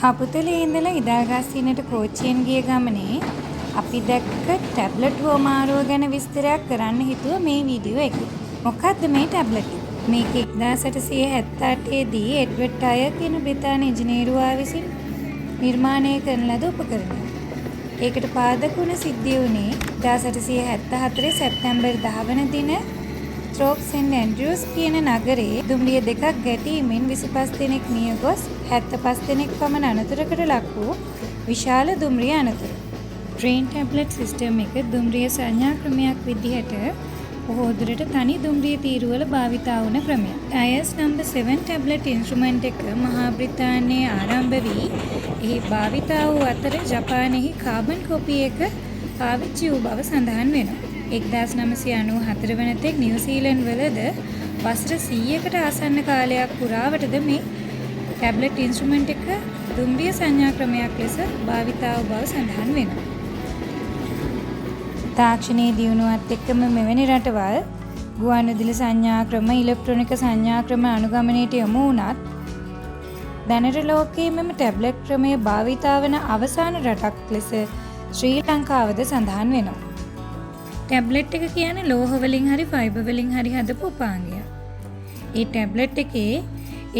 හපුතලේ ඉඳලා ඉදාගස්සිනට කෝච්චියෙන් ගිය ගමනේ අපි දැක්ක ටැබ්ලට් හුවමාරුව ගැන විස්තරයක් කරන්න හිතුව මේ වීඩියෝ එකේ. මොකක්ද මේ ටැබ්ලට් එක? මේක 1878 දී එඩ්වඩ් ටයර් කියන බ්‍රිතාන්‍ය ඉංජිනේරුවා විසින් නිර්මාණය කරන ලද උපකරණයක්. ඒකට පාදක වුණ සිද්ධිය වුණේ 1874 සැප්තැම්බර් 10 වන දින ත්‍රෝප් සෙන්ට් ඇන්ඩ්‍රියුස් කියන නගරයේ දුම්රිය දෙකක් ගැටීමෙන් 25 දෙනෙක් මිය ගොස් 75 දෙනෙක් පමණ අනතුරකට ලක් වූ විශාල දුම්රිය අනතුර. ට්‍රේන් ටැබ්ලට් සිස්ටම් එක දුම්රිය සංඥා ක්‍රමයක් විදිහට බොහෝ දුරට තනි දුම්රිය තීරුවල භාවිතා වුණ ක්‍රමයක්. ටයර්ස් නම්බර් 7 ටැබ්ලට් ඉන්ස්ට්‍රුමන්ට් එක මහා බ්‍රිතාන්‍යයේ ආරම්භ වී එහි භාවිතා වූ අතර ජපානයෙහි කාබන් කොපි එක පාවිච්චි වූ බව සඳහන් වෙනවා. 1994 වන තෙක් නිව්සීලන්ත වලද වසර 100කට ආසන්න කාලයක් පුරාවටද මේ ටැබ්ලට් ඉන්ස්ට්‍රුමන්ට් එක දුම්රිය සංඥා ක්‍රමයක් ලෙස භාවිතා වූ බව සඳහන් වෙනවා. තාක්ෂණයේ දියුණුවත් එක්කම මෙවැනි රටවල් ගුවන්විදුලි සංඥා ක්‍රම, ඉලෙක්ට්‍රොනික සංඥා ක්‍රම අනුගමනයට යොමු වුණත් දැනට ලෝකයේ මෙම ටැබ්ලට් ක්‍රමය භාවිතා වන අවසාන රටක් ලෙස ශ්‍රී ලංකාවද සඳහන් වෙනවා. ටැබ්ලට් එක කියන්නේ ලෝහ වලින් හරි ෆයිබර් වලින් හරි හදපු උපාංගයක්. ඒ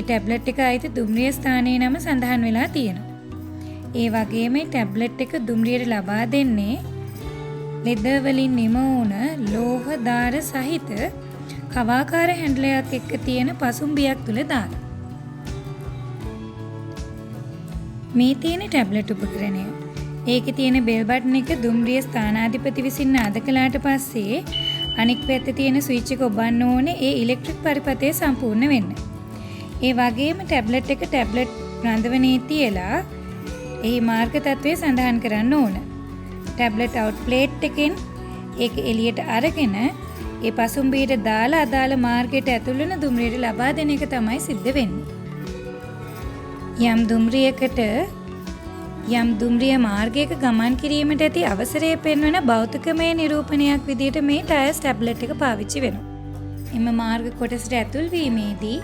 ටැබ්ලට් එක අයිති දුම්රිය ස්ථානයේ නම සඳහන් වෙලා තියෙනවා. ඒ වගේම මේ ටැබ්ලට් එක දුම්රියට ලබා දෙන්නේ ලෙදර් වලින් නිම වුණ ලෝහ දාර සහිත කවාකාර හැන්ඩලයක් එක්ක තියෙන පසුම්බියක් තුල දාලා. මේ තියෙන ටැබ්ලට් උපකරණය. ඒකේ තියෙන බෙල් බටන් එක දුම්රිය ස්ථානාධිපති විසින් නාද කළාට පස්සේ අනික් පැත්තේ තියෙන ස්විච් එක ඔබන්න ඕනේ ඒ ඉලෙක්ට්‍රික් පරිපථය සම්පූර්ණ වෙන්න. ඒ වගේම ටැබ්ලට් එක ටැබ්ලට් රඳවනේ තියලා එහි මාර්ග තත්ත්වය සඳහන් කරන්න ඕන. ටැබ්ලට් අවුට් ප්ලේට් එකෙන් ඒක එළියට අරගෙන ඒ පසුම්බියට දාලා අදාළ මාර්ගයට ඇතුල් වෙන දුම්රියට ලබා දෙන එක තමයි සිද්ධ වෙන්නේ. යම් දුම්රිය මාර්ගයක ගමන් කිරීමට ඇති අවසරය පෙන්වන භෞතිකමය නිරූපණයක් විදිහට මේ ටයර්ස් ටැබ්ලට් එක පාවිච්චි වෙනවා. එම මාර්ග කොටසට ඇතුල් වීමේදී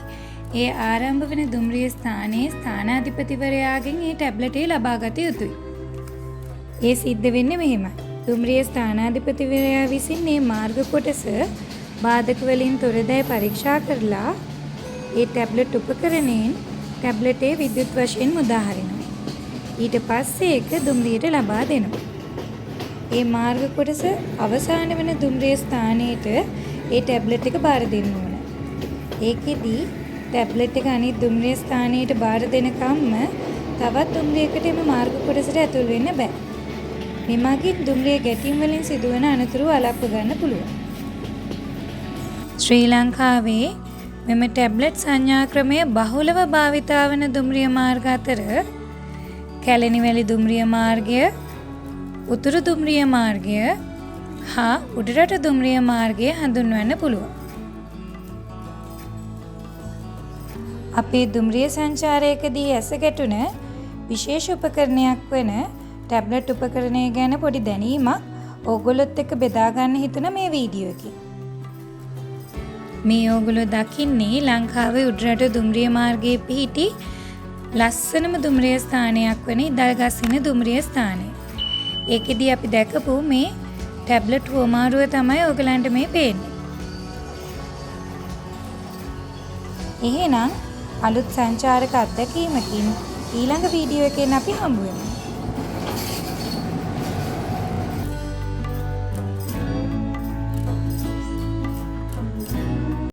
ඒ ආරම්භ වන දුම්රිය ස්ථානයේ ස්ථානාධිපතිවරයාගෙන් ඒ ටැබ්ලට් එක ලබා ගත යුතුයි. ඒ සිද්ධ වෙන්නේ මෙහෙමයි. දුම්රිය ස්ථානාධිපතිවරයා විසින් මේ මාර්ග කොටස බාධක වලින් තොරදැයි පරීක්ෂා කරලා ඒ ටැබ්ලට් උපකරණයෙන් ටැබ්ලට් එක විද්‍යුත් වශයෙන් මුදා හරිනවා. ඊට පස්සේ ඒක දුම්රියට ලබා දෙනවා. ඒ මාර්ග කොටස අවසාන වෙන දුම්රිය ස්ථානයට ඒ ටැබ්ලට් එක බාර දෙන්න ඕන. ඒකෙදි ටැබ්ලට් එක අනිත් දුම්රිය ස්ථානයට බාර දෙනකම්ම තවත් දුම්රියකට එම මාර්ග කොටසට ඇතුල් වෙන්න බෑ. මෙමගින් දුම්රිය ගැටීම් වලින් සිදුවන අනතුරු වළක්ව ගන්න පුළුවන්. ශ්‍රී ලංකාවේ මෙම ටැබ්ලට් සංඥා ක්‍රමය බහුලව භාවිතා වන දුම්රිය මාර්ග අතර කැලණිවැලි දුම්රිය මාර්ගය, උතුරු දුම්රිය මාර්ගය හා උඩරට දුම්රිය මාර්ගය හඳුන්වන්න පුළුවන්. අපේ දුම්රිය සංචාරයකදී ඇස ගැටුණ විශේෂ උපකරණයක් වන ටැබ්ලට් උපකරණය ගැන පොඩි දැනීමක් ඕගොල්ලොත් එක්ක බෙදා ගන්න හිතුන මේ වීඩියෝ එකේ. මේ ඕගොල්ලෝ දකින්නේ ලංකාවේ උඩරට දුම්රිය මාර්ගයේ පිහිටි ලස්සනම දුම්රිය ස්ථානයක් වන ඉදල්ගස්සින දුම්රිය ස්ථානය. ඒකෙදී අපි දැකපු මේ ටැබ්ලට් හුවමාරුව තමයි ඔයගලන්ට මේ පේන්නේ. එහෙනම් අලුත් සංචාරක අත්දැකීමකින් ඊළඟ වීඩියෝ එකෙන් අපි හම්බ වෙමු.